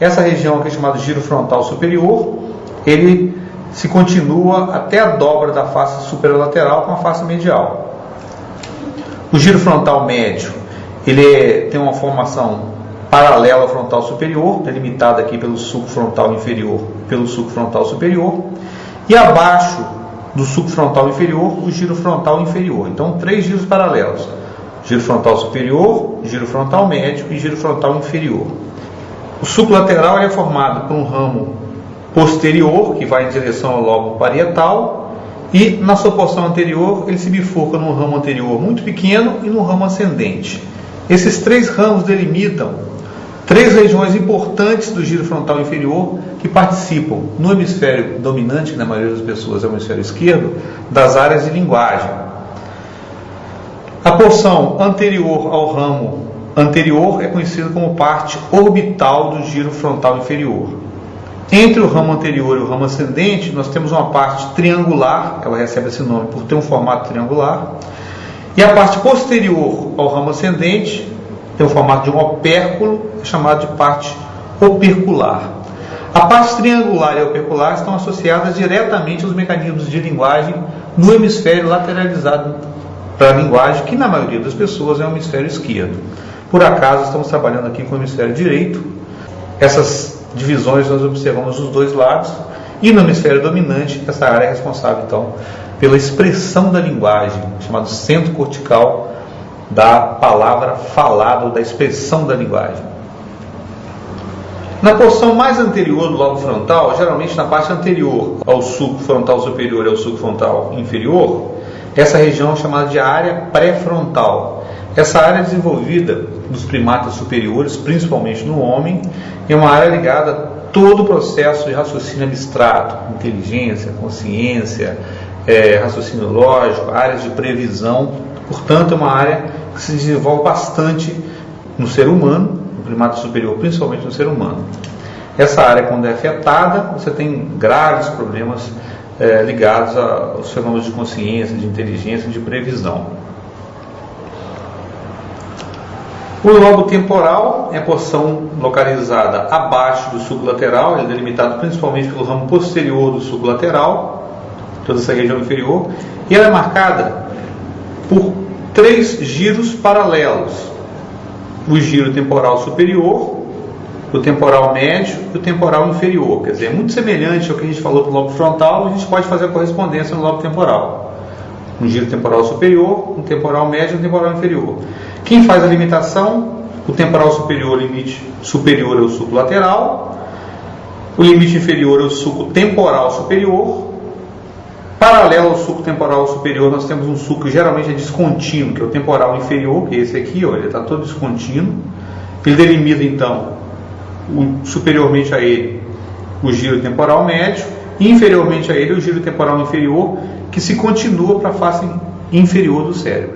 Essa região aqui é chamada giro frontal superior, ele se continua até a dobra da face superolateral com a face medial. O giro frontal médio, ele tem uma formação paralela ao frontal superior, delimitada aqui pelo sulco frontal inferior, pelo sulco frontal superior, e abaixo do sulco frontal inferior, o giro frontal inferior. Então, 3 giros paralelos: giro frontal superior, giro frontal médio e giro frontal inferior. O sulco lateral é formado por um ramo posterior, que vai em direção ao lobo parietal, e na sua porção anterior ele se bifurca num ramo anterior muito pequeno e num ramo ascendente. Esses 3 ramos delimitam 3 regiões importantes do giro frontal inferior que participam no hemisfério dominante, que na maioria das pessoas é o hemisfério esquerdo, das áreas de linguagem. A porção anterior ao ramo anterior é conhecida como parte orbital do giro frontal inferior. Entre o ramo anterior e o ramo ascendente, nós temos uma parte triangular, ela recebe esse nome por ter um formato triangular, e a parte posterior ao ramo ascendente tem o formato de um opérculo, chamado de parte opercular. A parte triangular e opercular estão associadas diretamente aos mecanismos de linguagem no hemisfério lateralizado para a linguagem, que na maioria das pessoas é o hemisfério esquerdo. Por acaso, estamos trabalhando aqui com o hemisfério direito. Essas divisões nós observamos dos 2 lados, e no hemisfério dominante, essa área é responsável, então, pela expressão da linguagem, chamado centro cortical da palavra falada, ou da expressão da linguagem. Na porção mais anterior do lobo frontal, geralmente na parte anterior ao sulco frontal superior e ao sulco frontal inferior, essa região é chamada de área pré-frontal. Essa área é desenvolvida nos primatas superiores, principalmente no homem, é uma área ligada a todo o processo de raciocínio abstrato, inteligência, consciência, raciocínio lógico, áreas de previsão. Portanto, é uma área que se desenvolve bastante no ser humano, no primata superior, principalmente no ser humano. Essa área, quando é afetada, você tem graves problemas ligados aos fenômenos de consciência, de inteligência e de previsão. O lobo temporal é a porção localizada abaixo do sulco lateral, ele é delimitado principalmente pelo ramo posterior do sulco lateral, toda essa região inferior, e ela é marcada por 3 giros paralelos: o giro temporal superior, o temporal médio e o temporal inferior. Quer dizer, é muito semelhante ao que a gente falou para o lobo frontal, a gente pode fazer a correspondência no lobo temporal: um giro temporal superior, um temporal médio e um temporal inferior. Quem faz a limitação? O temporal superior, o limite superior é o sulco lateral, o limite inferior é o sulco temporal superior. Paralelo ao sulco temporal superior, nós temos um sulco que geralmente é descontínuo, que é o temporal inferior, que é esse aqui, olha, ele está todo descontínuo. Ele delimita, então, superiormente a ele, o giro temporal médio, e inferiormente a ele, o giro temporal inferior, que se continua para a face inferior do cérebro.